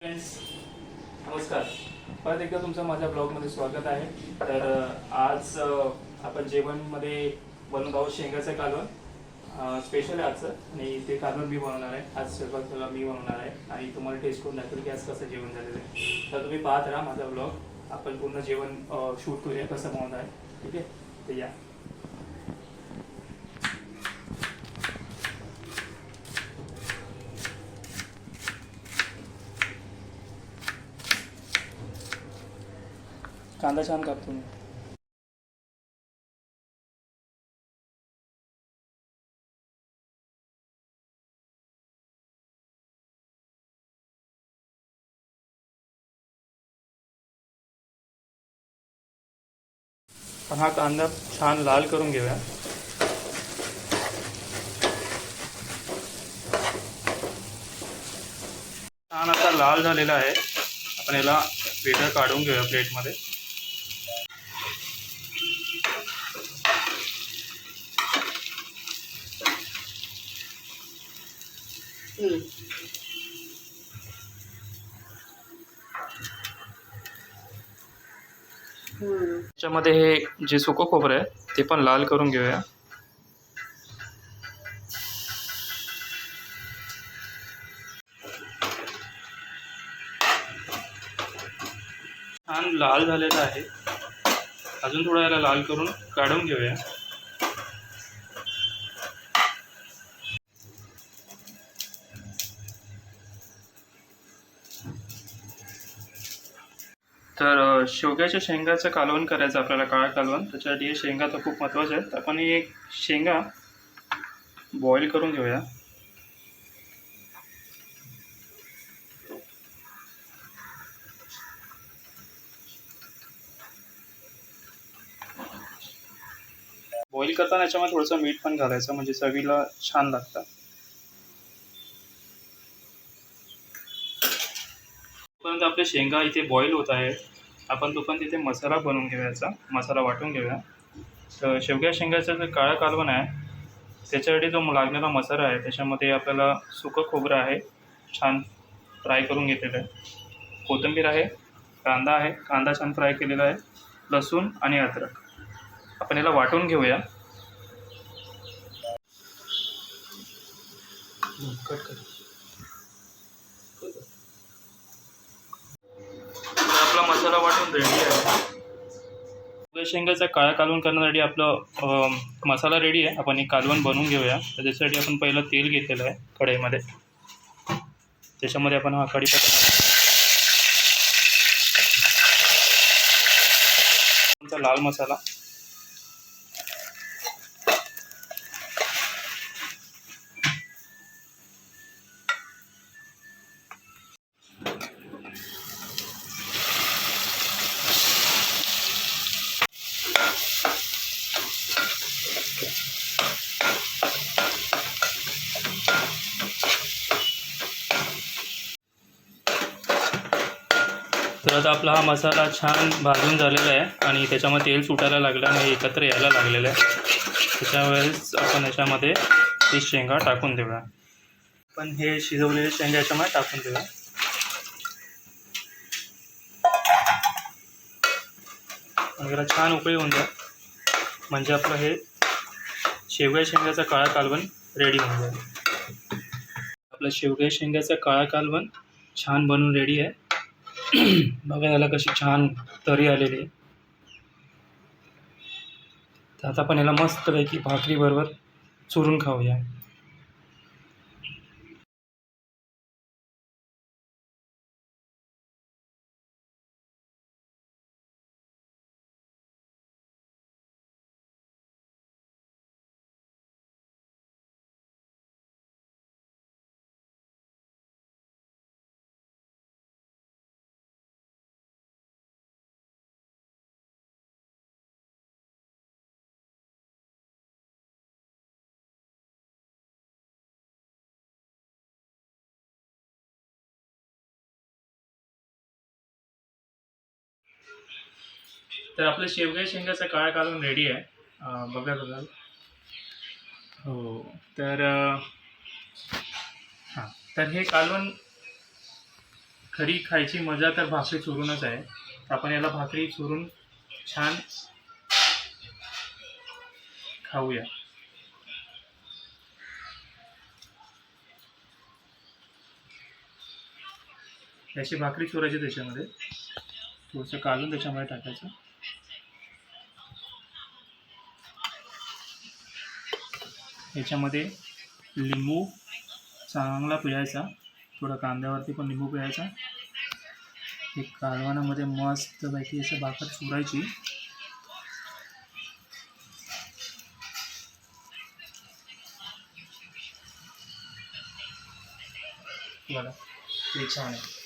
Friends, नमस्कार. परत एकदा तुमचं माझ्या ब्लॉगमध्ये स्वागत आहे. तर आज आपण जेवणमध्ये बनवत आहोत शेंगाचं कालवण. स्पेशल आहे आजचं आणि ते कालवण मी बनवणार आहे. आज स्वयंपाक मी बनवणार आहे आणि तुम्हाला टेस्ट करून दाखवेल की आज कसं जेवण झालेलं आहे. तर तुम्ही पाहत राहा माझा ब्लॉग. आपण पूर्ण जेवण शूट करूया कसं बनवत आहे. ठीक आहे, तर या. कांदा छान कापतो मी. पण हा कांदा छान लाल करून घेऊया. छान आता लाल झालेला आहे. आपण याला वेगळं काढून घेऊया प्लेटमध्ये. त्याच्यामध्ये हे जे सुकं खोबरं आहे ते पण लाल करून घेऊया. छान लाल झालेलं आहे. अजून थोडा याला लाल करून काढून घेऊया. तर शेवग्याच्या शेंगाचं कालवण करायचं आपल्याला, काळा कालवण. त्याच्यासाठी हे शेंगा तर खूप महत्त्वाचे आहेत. आपण हे शेंगा बॉईल करून घेऊया. बॉईल करताना याच्यामध्ये थोडंसं मीठ पण घालायचं म्हणजे चवीला छान लागतं. तोपर्यंत आपले शेंगा इथे बॉईल होत आहे. आपण तोपर्यंत इथे मसाला बनवून घेऊयाचा, मसाला वाटून घेऊया. तर शेवग्या शेंगाचं जे काळं कालवण आहे त्याच्यासाठी जो लागणारा मसाला आहे त्याच्यामध्ये आपल्याला सुकं खोबरं आहे, छान फ्राय करून घेतलेलं आहे. कोथिंबीर आहे, कांदा आहे, कांदा छान फ्राय केलेला आहे, लसूण आणि अद्रक. आपण याला वाटून घेऊया. आपला मसाला वाटून रेडी आहे. शेंगाचा काळा कालवण करण्यासाठी आपलं मसाला रेडी आहे. आपण एक कालवण बनवून घेऊया. तर त्याच्यासाठी आपण पहिलं तेल घेतलेलं आहे कढईमध्ये. त्याच्यामध्ये आपण हा कढीपत्ता, लाल मसाला, तर आता आपला हा मसाला छान भाजून झालेला आहे आणि त्याच्यामध्ये तेल सुटायला लागलं आणि एकत्र यायला लागलेलं आहे. त्याच्यावेळेस आपण याच्यामध्ये ती शेंगा टाकून देऊया. पण हे शिजवलेले शेंगा याच्यामध्ये टाकून देऊया. आणि याला छान उकळी होऊन द्या म्हणजे आपलं हे शेवग्या शेंगाचा काळा कालवण रेडी होऊन जाईल. आपलं शेवग्या शेंगाचा काळा कालवण छान बनवून रेडी आहे. बघा याला कशी छान तरी आलेली आहे. तर आता आपण याला मस्तपैकी भाकरीबरोबर चुरून खाऊया. तर आपलं शेवग्या शेंगाचा काळा कालवण रेडी आहे. बघा. हो. तर हां, तर हे कालवण खरी खायची मजा तर भाकरी चुरूनच आहे. आपण याला भाकरी चुरून छान खाऊया. याची भाकरी चुरायची, त्याच्यामध्ये थोडंसं काढून त्याच्यामध्ये टाकायचं. याच्यामध्ये लिंबू चांगला पिळायचा, थोडा कांद्यावरती पण लिंबू पिळायचा. हे कालवणामध्ये मस्तपैकी असं भाकर चुरायची. बघा ते छान आहे.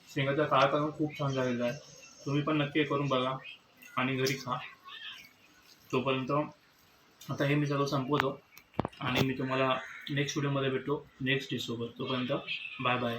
शेंगाचा काळ कालवण खूप छान झालेला आहे. तुम्ही पण नक्की करून बघा आणि घरी खा. तोपर्यंत आता हे मी सर्व संपवतो आणि मी तुम्हाला नेक्स्ट व्हिडिओमध्ये भेटतो नेक्स्ट डिशसोबत. तोपर्यंत बाय बाय.